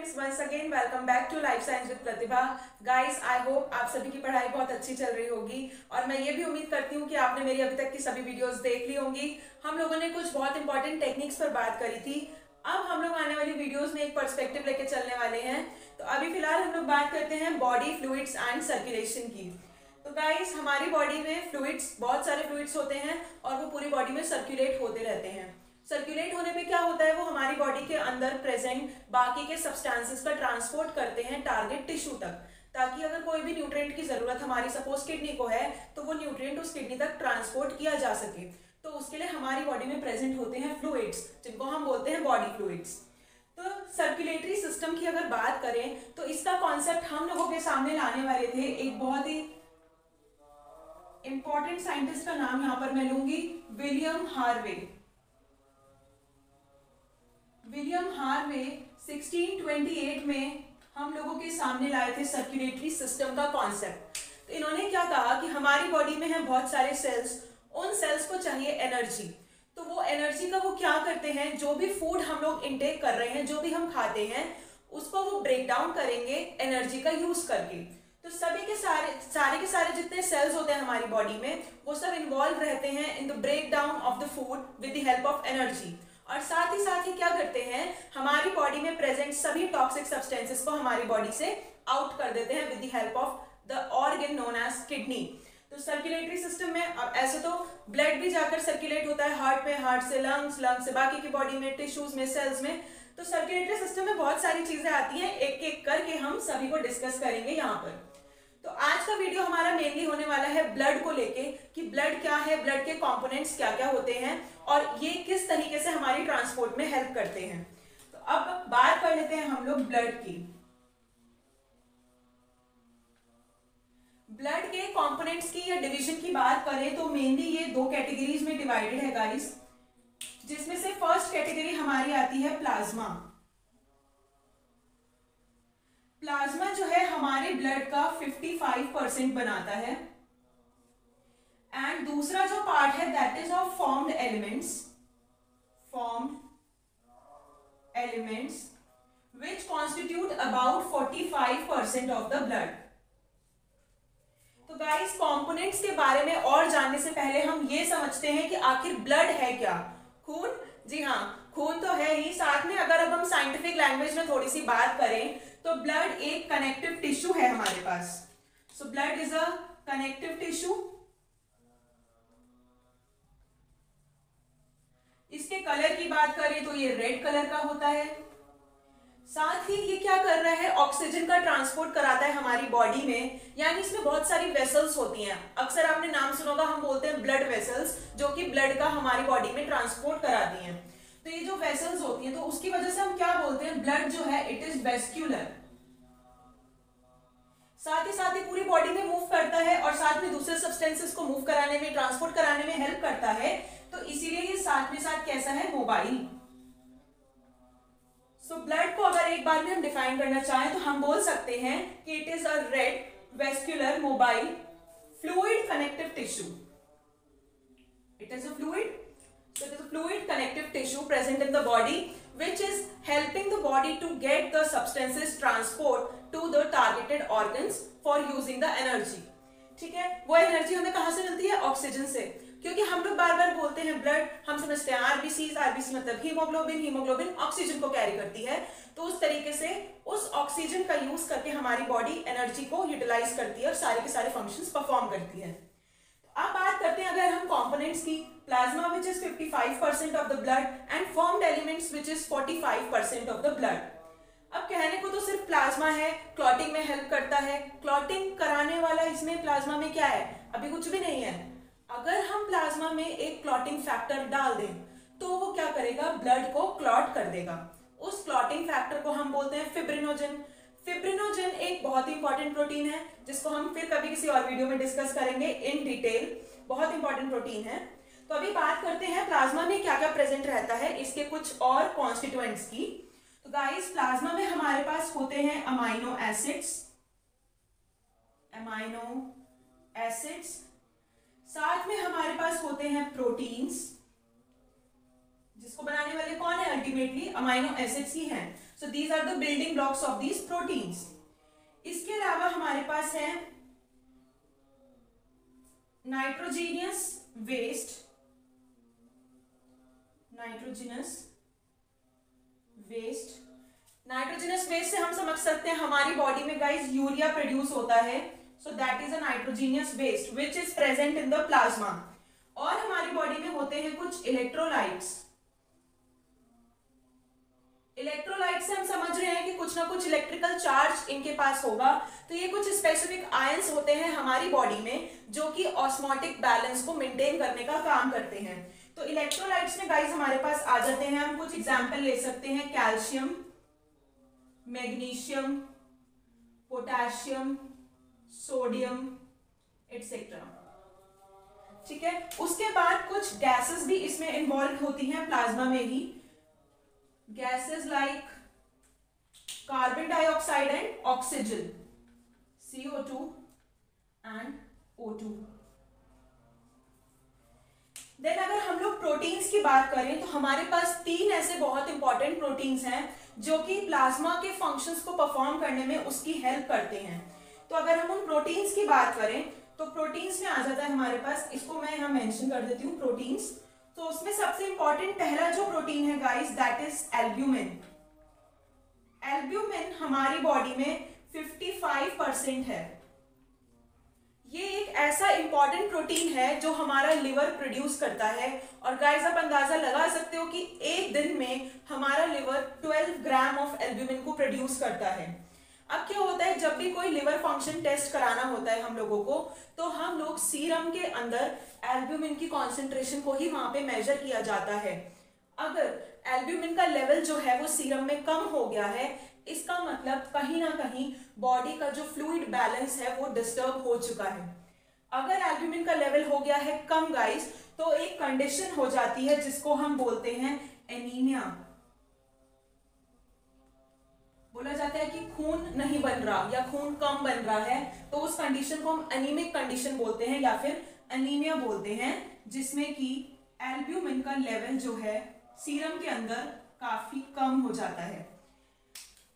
Friends, once again welcome back to life science with Pratibha. Guys, I hope आप सभी की पढ़ाई बहुत अच्छी चल रही होगी और मैं ये भी उम्मीद करती हूँ कि आपने मेरी अभी तक की सभी वीडियोस देख ली होंगी। हम लोगों ने कुछ बहुत इंपॉर्टेंट टेक्निक्स पर बात करी थी। अब हम लोग आने वाली वीडियोस में एक पर्सपेक्टिव लेके चलने वाले हैं। तो अभी फिलहाल हम लोग बात करते हैं बॉडी फ्लूइड्स एंड सर्कुलेशन की। तो गाइस, हमारी बॉडी में फ्लूइड्स, बहुत सारे फ्लूइड्स होते हैं और वो पूरी बॉडी में सर्कुलेट होते रहते हैं। सर्कुलेट होने पे क्या होता है, वो हमारी बॉडी के अंदर प्रेजेंट बाकी के सब्सटेंसेस का ट्रांसपोर्ट करते हैं टारगेट टिश्यू तक, ताकि अगर कोई भी न्यूट्रिएंट की जरूरत हमारी सपोज किडनी को है तो वो न्यूट्रिएंट उस किडनी तक ट्रांसपोर्ट किया जा सके। तो उसके लिए हमारी बॉडी में प्रेजेंट होते हैं फ्लूइड्स, जिनको हम बोलते हैं बॉडी फ्लूइड्स। तो सर्कुलेटरी सिस्टम की अगर बात करें तो इसका कॉन्सेप्ट हम लोगों के सामने लाने वाले थे। एक बहुत ही इंपॉर्टेंट साइंटिस्ट का नाम यहां पर मैं लूंगी, विलियम हार्वे। विलियम हार्वे 1628 में हम लोगों के सामने लाए थे सर्कुलेटरी सिस्टम का कॉन्सेप्ट। तो इन्होंने क्या कहा कि हमारी बॉडी में है बहुत सारे सेल्स, उन सेल्स को चाहिए एनर्जी। तो वो एनर्जी का वो क्या करते हैं, जो भी फूड हम लोग इनटेक कर रहे हैं, जो भी हम खाते हैं, उसको वो ब्रेक डाउन करेंगे एनर्जी का यूज करके। तो सभी के सारे जितने सेल्स होते हैं हमारी बॉडी में, वो सब इन्वॉल्व रहते हैं in the break down of the food with the help of energy. और साथ ही क्या करते हैं, हमारी बॉडी में प्रेजेंट सभी टॉक्सिक सब्सटेंसेस को हमारी बॉडी से आउट कर देते हैं with the help of the organ known as kidney. तो सर्कुलेटरी सिस्टम में अब ऐसे तो ब्लड भी जाकर सर्कुलेट होता है हार्ट में, हार्ट से लंग्स, लंग्स से बाकी की बॉडी में, टिश्यूज में, सेल्स में। तो सर्कुलेटरी सिस्टम में बहुत सारी चीजें आती हैं, एक एक करके हम सभी को डिस्कस करेंगे यहाँ पर। तो आज का वीडियो हमारा मेनली होने वाला है ब्लड को लेके, कि ब्लड क्या है, ब्लड के कंपोनेंट्स क्या क्या होते हैं और ये किस तरीके से हमारी ट्रांसपोर्ट में हेल्प करते हैं। तो अब बात कर लेते हैं हम लोग ब्लड की। ब्लड के कंपोनेंट्स की या डिवीजन की बात करें तो मेनली ये दो कैटेगरीज में डिवाइडेड है गाइस, जिसमें से फर्स्ट कैटेगरी हमारी आती है प्लाज्मा। प्लाज्मा जो है हमारे ब्लड का 55% बनाता है। एंड दूसरा जो पार्ट है that is of formed elements which constitute about 45% of the blood. तो गाइस, कंपोनेंट्स के बारे में और जानने से पहले हम ये समझते हैं कि आखिर ब्लड है क्या। खून, जी हाँ, खून तो है ही। साथ में अगर अब हम साइंटिफिक लैंग्वेज में थोड़ी सी बात करें तो ब्लड एक कनेक्टिव टिश्यू है हमारे पास। So blood is a connective tissue. इसके कलर की बात करें तो ये रेड कलर का होता है। साथ ही ये क्या कर रहा है, ऑक्सीजन का ट्रांसपोर्ट कराता है हमारी बॉडी में, यानी इसमें बहुत सारी वेसल्स होती हैं। अक्सर आपने नाम सुना होगा, हम बोलते हैं ब्लड वेसल्स, जो कि ब्लड का हमारी बॉडी में ट्रांसपोर्ट कराती हैं। तो ये जो वेसल्स होती हैं, तो उसकी वजह से हम क्या बोलते हैं, ब्लड जो है इट इज वेस्क्यूलर। साथ ही पूरी बॉडी में मूव करता है और साथ में दूसरे सब्सटेंसेस को मूव कराने में, ट्रांसपोर्ट कराने में हेल्प करता है। तो इसीलिए ये साथ में कैसा है, मोबाइल। सो ब्लड को अगर एक बार में हम डिफाइन करना चाहें तो हम बोल सकते हैं कि it is a red vascular mobile fluid connective tissue. It is a fluid, so it is a fluid connective tissue present in the body which is helping the body to get the substances transport to the targeted organs for using the energy। ठीक है, वो energy हमें कहां से मिलती है, oxygen से। क्योंकि हम लोग बार बार बोलते हैं ब्लड, हम समझते हैं आरबीसी मतलब हीमोग्लोबिन ऑक्सीजन को कैरी करती है। तो उस तरीके से उस ऑक्सीजन का यूज करके हमारी बॉडी एनर्जी को यूटिलाइज करती है और सारे के सारे फंक्शंस परफॉर्म करती है। अब बात करते हैं अगर हम कंपोनेंट्स की। Plasma which is 55% of the blood and formed elements which is 45% of the blood. अब कहने को तो सिर्फ प्लाज्मा है, क्लॉटिंग में हेल्प करता है। क्लॉटिंग कराने वाला इसमें प्लाज्मा में क्या है, अभी कुछ भी नहीं है। अगर हम प्लाज्मा में एक क्लॉटिंग फैक्टर डाल दें तो वो क्या करेगा, ब्लड को क्लॉट कर देगा। उस क्लॉटिंग फैक्टर को हम बोलते हैं फिब्रिनोजन। फिब्रिनोजन एक बहुत ही इंपॉर्टेंट प्रोटीन है, जिसको हम फिर कभी किसी और वीडियो में डिस्कस करेंगे इन डिटेल। बहुत इंपॉर्टेंट प्रोटीन है। तो अभी बात करते हैं प्लाज्मा में क्या क्या प्रेजेंट रहता है, इसके कुछ और कॉन्स्टिट्यूएंट्स की। तो गाइस, प्लाज्मा में हमारे पास होते हैं अमाइनो एसिड्स। साथ में हमारे पास होते हैं प्रोटीन्स, जिसको बनाने वाले कौन है? अल्टीमेटली अमाइनो एसिड्स ही हैं. So these are the building blocks of these proteins. इसके अलावा हमारे पास है नाइट्रोजीनियस वेस्ट. नाइट्रोजीनियस वेस्ट से हम समझ सकते हैं हमारी बॉडी में गाइस यूरिया प्रोड्यूस होता है. So that is a nitrogenous waste which is present in the plasma. और हमारी बॉडी में होते हैं कुछ इलेक्ट्रोलाइट्स. इलेक्ट्रोलाइट से हम समझ रहे हैं कि कुछ ना कुछ इलेक्ट्रिकल चार्ज इनके पास होगा. तो ये कुछ स्पेसिफिक आयंस होते हैं हमारी बॉडी में जो कि ऑस्मोटिक बैलेंस को मेंटेन करने का काम करते हैं. तो इलेक्ट्रोलाइट्स में गाइस हमारे पास आ जाते हैं. हम कुछ एग्जांपल ले सकते हैं. Calcium, magnesium, potassium, sodium etcetera. ठीक है. उसके बाद कुछ गैसेस भी इसमें इन्वॉल्व होती हैं प्लाज्मा में ही. Gases like carbon dioxide and oxygen, CO2 and O2. Then अगर हम लोग प्रोटीन्स की बात करें तो हमारे पास 3 ऐसे बहुत इंपॉर्टेंट प्रोटीन्स हैं जो कि प्लाज्मा के फंक्शंस को परफॉर्म करने में उसकी हेल्प करते हैं. तो अगर हम उन प्रोटीन्स की बात करें तो प्रोटीन्स में आ जाता है हमारे पास, इसको मैं यहाँ मेंशन कर देती हूँ, प्रोटीन्स. तो उसमें सबसे इंपॉर्टेंट पहला जो प्रोटीन है guys that is albumin. Albumin हमारी बॉडी में 55% है. ये एक ऐसा इंपॉर्टेंट प्रोटीन है जो हमारा लिवर प्रोड्यूस करता है. और गाइस आप अंदाजा लगा सकते हो कि एक दिन में हमारा लिवर 12 ग्राम ऑफ एल्ब्यूमिन को प्रोड्यूस करता है. अब क्या होता है, जब भी कोई लिवर फंक्शन टेस्ट कराना होता है हम लोगों को, तो हम लोग सीरम के अंदर एल्ब्यूमिन की कॉन्सेंट्रेशन को ही वहां पे मेजर किया जाता है. अगर एल्ब्यूमिन का लेवल जो है वो सीरम में कम हो गया है, इसका मतलब कहीं ना कहीं बॉडी का जो फ्लूइड बैलेंस है वो डिस्टर्ब हो चुका है. अगर एल्ब्यूमिन का लेवल हो गया है कम गाइस, तो एक कंडीशन हो जाती है जिसको हम बोलते हैं एनीमिया. बोला जाता है कि खून नहीं बन रहा या खून कम बन रहा है, तो उस कंडीशन को हम एनीमिक कंडीशन बोलते हैं या फिर एनीमिया बोलते हैं, जिसमें कि एल्ब्यूमिन का लेवल जो है सीरम के अंदर काफी कम हो जाता है.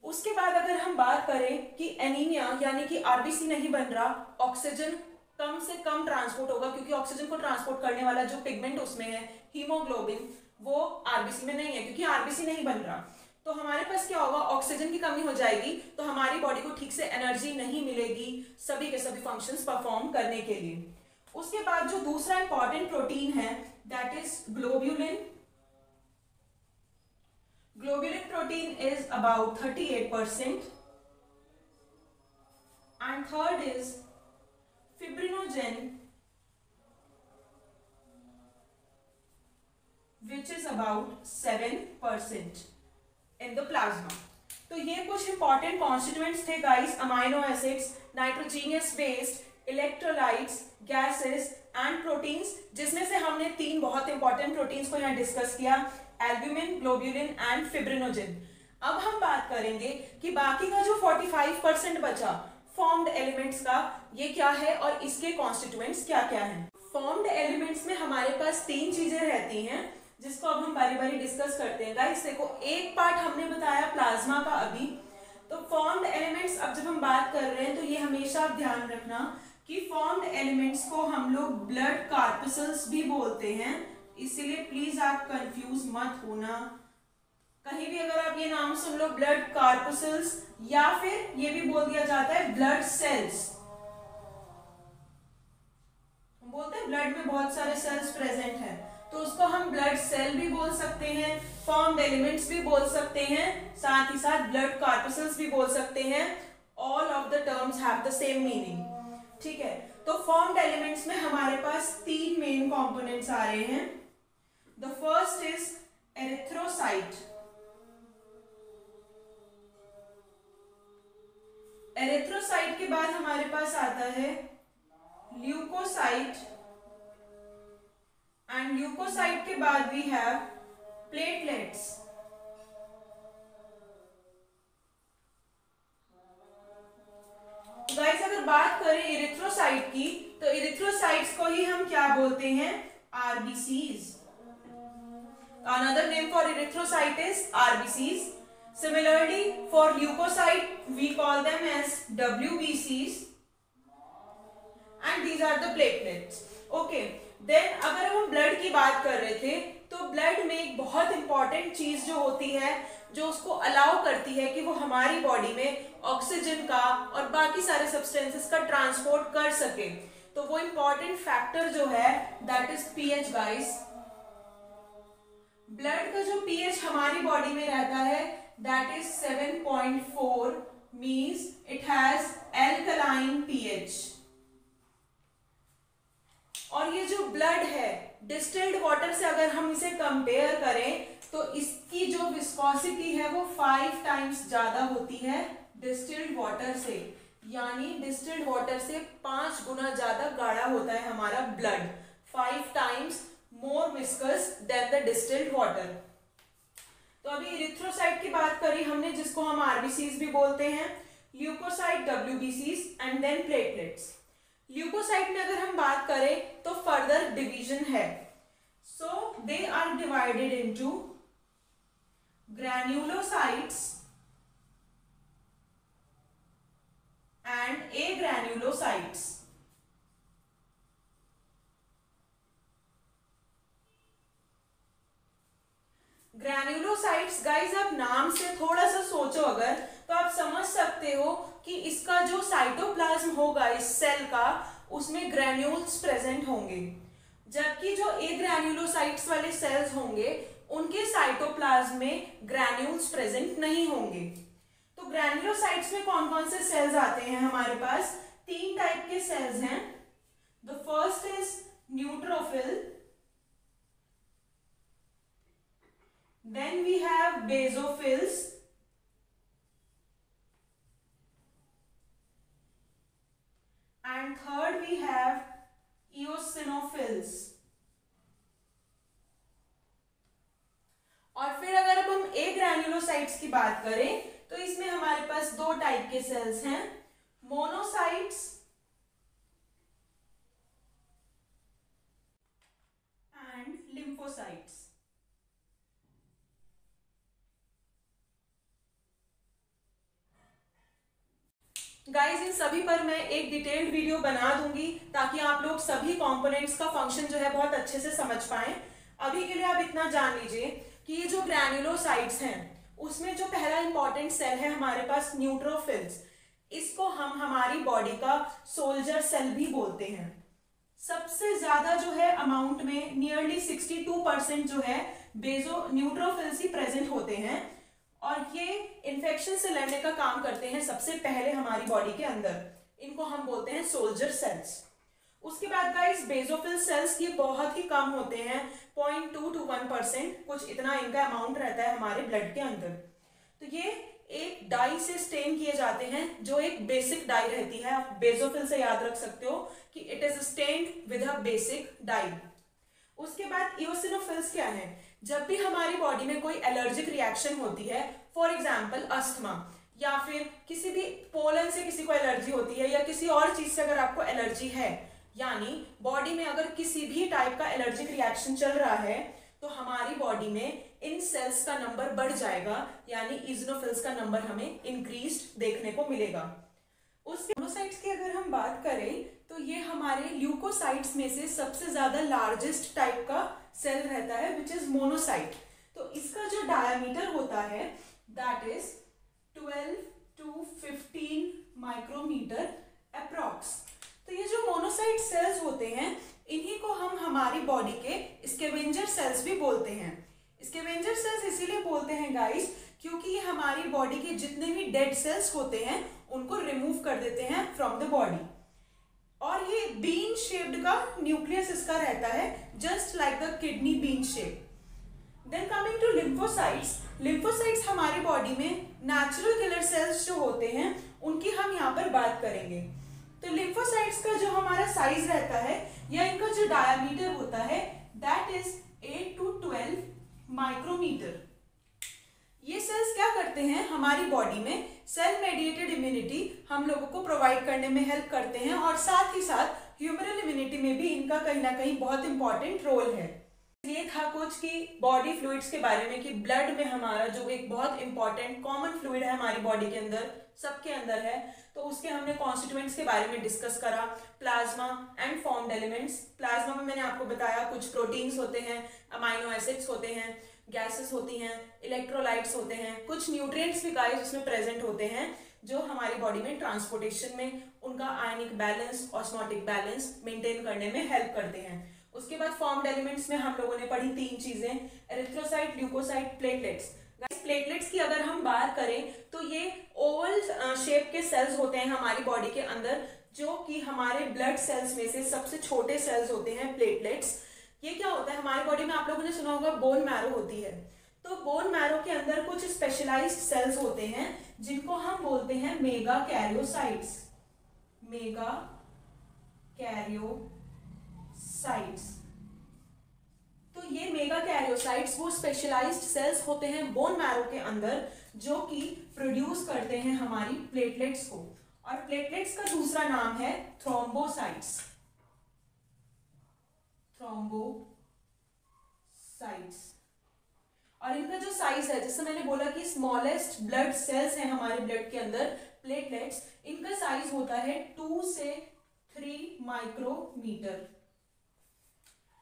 उसके बाद अगर हम बात करें कि एनीमिया यानी कि आरबीसी नहीं बन रहा, ऑक्सीजन कम से कम ट्रांसपोर्ट होगा, क्योंकि ऑक्सीजन को ट्रांसपोर्ट करने वाला जो पिगमेंट उसमें है हीमोग्लोबिन, वो आरबीसी में नहीं है क्योंकि आरबीसी नहीं बन रहा. तो हमारे पास क्या होगा, ऑक्सीजन की कमी हो जाएगी, तो हमारी बॉडी को ठीक से एनर्जी नहीं मिलेगी सभी के सभी फंक्शंस परफॉर्म करने के लिए. उसके बाद जो दूसरा इंपॉर्टेंट प्रोटीन है that is globulin. Globulin protein is about 38%, and third is fibrinogen, which is about 7% in the plasma. तो ये कुछ इंपॉर्टेंट कॉन्स्टिट्यूएंट्स थे guys, amino acids, nitrogenous waste, electrolytes, gases and proteins, जिसमें से हमने 3 बहुत इंपॉर्टेंट प्रोटीन्स को यहाँ डिस्कस किया, एल्ब्यूमिन, ग्लोब्यूलिन एंड फिब्रिनोजेन. अब हम बात करेंगे कि बाकी का जो 45% बचा फॉर्म्ड एलिमेंट्स का, ये क्या है और इसके कॉन्स्टिट्यूएंट्स क्या क्या हैं. फॉर्म्ड एलिमेंट्स में हमारे पास 3 चीजें रहती हैं जिसको अब हम बारी बारी डिस्कस करते हैं. गाइस देखो, एक पार्ट हमने बताया प्लाज्मा का अभी. तो फॉर्म्ड एलिमेंट्स अब जब हम बात कर रहे हैं तो ये हमेशा आप ध्यान रखना कि फॉर्म्ड एलिमेंट्स को हम लोग ब्लड कार्पसल्स भी बोलते हैं, इसीलिए प्लीज आप कंफ्यूज मत होना. कहीं भी अगर आप ये नाम सुन लो ब्लड कार्पसल्स, या फिर ये भी बोल दिया जाता है ब्लड सेल्स. हम बोलते हैं ब्लड में बहुत सारे सेल्स प्रेजेंट हैं, तो उसको हम ब्लड सेल भी बोल सकते हैं, फॉर्म्ड एलिमेंट्स भी बोल सकते हैं, साथ ही साथ ब्लड कार्पसल्स भी बोल सकते हैं. All of the terms have the same meaning. ठीक है. तो फॉर्म्ड एलिमेंट्स में हमारे पास 3 मेन कंपोनेंट्स आ रहे हैं. The first is erythrocyte. Erythrocyte के बाद हमारे पास आता है ल्यूकोसाइट, एंड ल्यूकोसाइट के बाद वी हैव प्लेटलेट्स. गाइस अगर बात करें एरिथ्रोसाइट की, तो एरिथ्रोसाइट्स को ही हम क्या बोलते हैं, RBCs. Another name for erythrocyte is RBCs. Similarly, for leukocyte, we call them as WBCs. And these are the platelets. Okay. Then अगर हम ब्लड की बात कर रहे थे, तो ब्लड में एक बहुत इंपॉर्टेंट चीज जो होती है, जो उसको अलाउ करती है कि वो हमारी बॉडी में ऑक्सीजन का और बाकी सारे सब्सटेंसेस का ट्रांसपोर्ट कर सके, तो वो इंपॉर्टेंट फैक्टर जो है that is pH guys. Blood का जो पीएच हमारी बॉडी में रहता है that is 7.4, means it has alkaline pH. और ये जो ब्लड है डिस्टिल्ड वाटर से अगर हम इसे कंपेयर करें तो इसकी जो विस्कोसिटी है वो 5 टाइम्स ज्यादा होती है डिस्टिल्ड वाटर से, यानी डिस्टिल्ड वाटर से 5 गुना ज्यादा गाढ़ा होता है हमारा blood, 5 times more viscous than the distilled water. तो अभी इरिथ्रोसाइट की बात करी हमने, जिसको हम आरबीसीज भी बोलते हैं, ल्यूकोसाइट डब्ल्यूबीसीज एंड देन प्लेटलेट्स। ल्यूकोसाइट में अगर हम बात करें तो फर्दर डिवीजन है। So they are divided into granulocytes and agranulocytes. Granulocytes guys, आप नाम से थोड़ा सा सोचो अगर, तो आप समझ सकते हो कि इसका जो साइटोप्लाज्म होगा इस सेल का, उसमें ग्रैन्यूल्स प्रेजेंट होंगे, जबकि जो एग्रैन्युलोसाइट्स वाले सेल्स होंगे उनके साइटोप्लाज्म में ग्रैन्यूल्स प्रेजेंट नहीं होंगे। तो ग्रैन्युलोसाइट्स में कौन कौन से सेल्स आते हैं हमारे पास? 3 टाइप के सेल्स हैं। The first is neutrophil, then we have basophils, and third we have eosinophils। और फिर अगर अब हम एग्रैन्युलोसाइट्स की बात करें तो इसमें हमारे पास 2 टाइप के सेल्स हैं, मोनोसाइट्स एंड लिम्फोसाइट्स। गाइस, इन सभी पर मैं एक डिटेल्ड वीडियो बना दूंगी ताकि आप लोग सभी कंपोनेंट्स का फंक्शन जो है बहुत अच्छे से समझ पाएं। अभी के लिए आप इतना जान लीजिए कि ये जो ग्रैन्युलोसाइट्स हैं उसमें जो पहला इंपॉर्टेंट सेल है हमारे पास न्यूट्रोफिल्स, इसको हम हमारी बॉडी का सोल्जर सेल भी बोलते हैं। सबसे ज्यादा जो है अमाउंट में नियरली 62% जो है न्यूट्रोफिल्स ही प्रेजेंट होते हैं, और ये इन्फेक्शन से लड़ने का काम करते हैं सबसे पहले हमारी बॉडी के अंदर। इनको हम बोलते हैं सोल्जर सेल्स। उसके बाद गाइस बेसोफिल सेल्स ये बहुत ही कम होते हैं, 0.2 to 1%, कुछ इतना इनका अमाउंट रहता है हमारे ब्लड के अंदर। तो ये एक डाई से स्टेन किए जाते हैं, जो एक बेसिक डाई रहती है। आप बेसोफिल से याद रख सकते हो कि it is stained with a basic dye. उसके बाद इओसिनोफिल्स क्या है? जब भी हमारी बॉडी में कोई एलर्जिक रिएक्शन होती है, फॉर एग्जाम्पल अस्थमा, या फिर किसी भी पोलन से किसी को एलर्जी होती है, या किसी और चीज से अगर आपको एलर्जी है, यानी बॉडी में अगर किसी भी टाइप का एलर्जिक रिएक्शन चल रहा है, तो हमारी बॉडी में इन सेल्स का नंबर बढ़ जाएगा, यानी इओसिनोफिल्स का नंबर हमें इंक्रीज्ड देखने को मिलेगा। उसके मोनोसाइट्स की अगर हम बात करें तो ये हमारे ल्यूकोसाइट्स में से सबसे ज्यादा लार्जेस्ट टाइप का सेल रहता है, विच इज मोनोसाइट। तो इसका जो डायमीटर होता है that is 12 to 15 micrometer approx. तो ये जो मोनोसाइट सेल्स होते हैं, इन्हीं को हम हमारी बॉडी के स्कैवेंजर सेल्स भी बोलते हैं। स्कैवेंजर सेल्स इसीलिए बोलते हैं गाइस क्योंकि ये हमारी बॉडी के जितने भी डेड सेल्स होते हैं उनको रिमूव कर देते हैं फ्रॉम द बॉडी। और ये बीन शेप्ड का न्यूक्लियस इसका रहता है, just like the kidney bean shape. Then coming to lymphocytes, lymphocytes हमारी बॉडी में नेचुरल किलर सेल्स जो होते हैं उनकी हम यहाँ पर बात करेंगे। तो लिम्फोसाइट्स का जो हमारा साइज रहता है या इनका जो डायमीटर होता है दैट इज 8 to 12 माइक्रोमीटर। ये सेल्स क्या करते हैं? हमारी बॉडी में सेल मेडिएटेड इम्यूनिटी हम लोगों को प्रोवाइड करने में हेल्प करते हैं, और साथ ही साथ ह्यूमरल इम्यूनिटी में भी इनका कहीं ना कहीं बहुत इंपॉर्टेंट रोल है। ये था कुछ कि बॉडी फ्लूइड्स के बारे में कि ब्लड में हमारा जो एक बहुत इंपॉर्टेंट कॉमन फ्लूइड है हमारी बॉडी के अंदर, सबके अंदर है, तो उसके हमने कॉन्स्टिट्यूएंट्स के बारे में डिस्कस करा, plasma and formed elements. Plasma में मैंने आपको बताया कुछ प्रोटीन्स होते हैं, अमाइनो एसिड्स होते हैं, गैसेस होती हैं, इलेक्ट्रोलाइट्स होते हैं, कुछ न्यूट्रिएंट्स भी गाइस उसमें प्रेजेंट होते हैं जो हमारी बॉडी में ट्रांसपोर्टेशन में उनका ionic balance, osmotic balance maintain करने में हेल्प करते हैं। उसके बाद फॉर्म्ड एलिमेंट्स में हम लोगों ने पढ़ी 3 चीजें, एरिथ्रोसाइट, ल्यूकोसाइट, प्लेटलेट्स। प्लेटलेट्स की अगर हम बात करें तो ये ओवल शेप के सेल्स होते हैं हमारी बॉडी के अंदर, जो कि हमारे ब्लड सेल्स में से सबसे छोटे सेल्स होते हैं प्लेटलेट्स। ये क्या होता है हमारी बॉडी में, आप लोगों ने सुना होगा बोन मैरो होती है, तो बोन मैरो के अंदर कुछ स्पेशलाइज्ड सेल्स होते हैं जिनको हम बोलते हैं मेगा कैरियोसाइट्स। Mega karyocytes. तो ये मेगा कैरियोसाइट्स वो स्पेशलाइज्ड सेल्स होते हैं बोन मैरो के अंदर जो कि प्रोड्यूस करते हैं हमारी प्लेटलेट्स को, और प्लेटलेट्स का दूसरा नाम है थ्रोम्बोसाइट्स। थ्रोम्बोसाइट्स। और इनका जो साइज है, जैसे मैंने बोला कि स्मॉलेस्ट ब्लड सेल्स हैं हमारे ब्लड के अंदर प्लेटलेट्स, इनका साइज होता है 2 से 3 माइक्रोमीटर।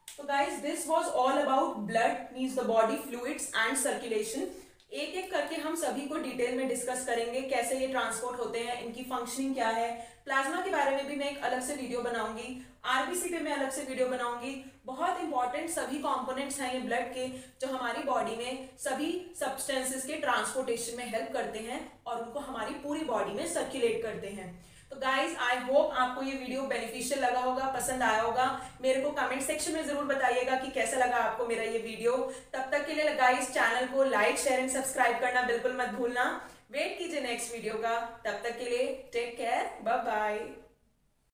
तो guys this was all about blood means the body fluids and circulation. एक एक करके हम सभी को डिटेल में डिस्कस करेंगे, कैसे ये ट्रांसपोर्ट होते हैं, इनकी फंक्शनिंग क्या है। प्लाज्मा के बारे में भी मैं एक अलग से वीडियो बनाऊंगी, आरबीसी पे मैं अलग से वीडियो बनाऊंगी। बहुत इंपॉर्टेंट सभी कंपोनेंट्स हैं ये ब्लड के, जो हमारी बॉडी में सभी सब्सटेंसेस के ट्रांसपोर्टेशन में हेल्प करते हैं और उनको हमारी पूरी बॉडी में सर्कुलेट करते हैं। तो गाइज आई होप आपको ये वीडियो बेनिफिशियल लगा होगा, पसंद आया होगा। मेरे को कमेंट सेक्शन में जरूर बताइएगा कि कैसा लगा आपको मेरा ये वीडियो। तब तक के लिए गाइज चैनल को लाइक, शेयर एंड सब्सक्राइब करना बिल्कुल मत भूलना। वेट कीजिए नेक्स्ट वीडियो का, तब तक के लिए टेक केयर, बाय बाय।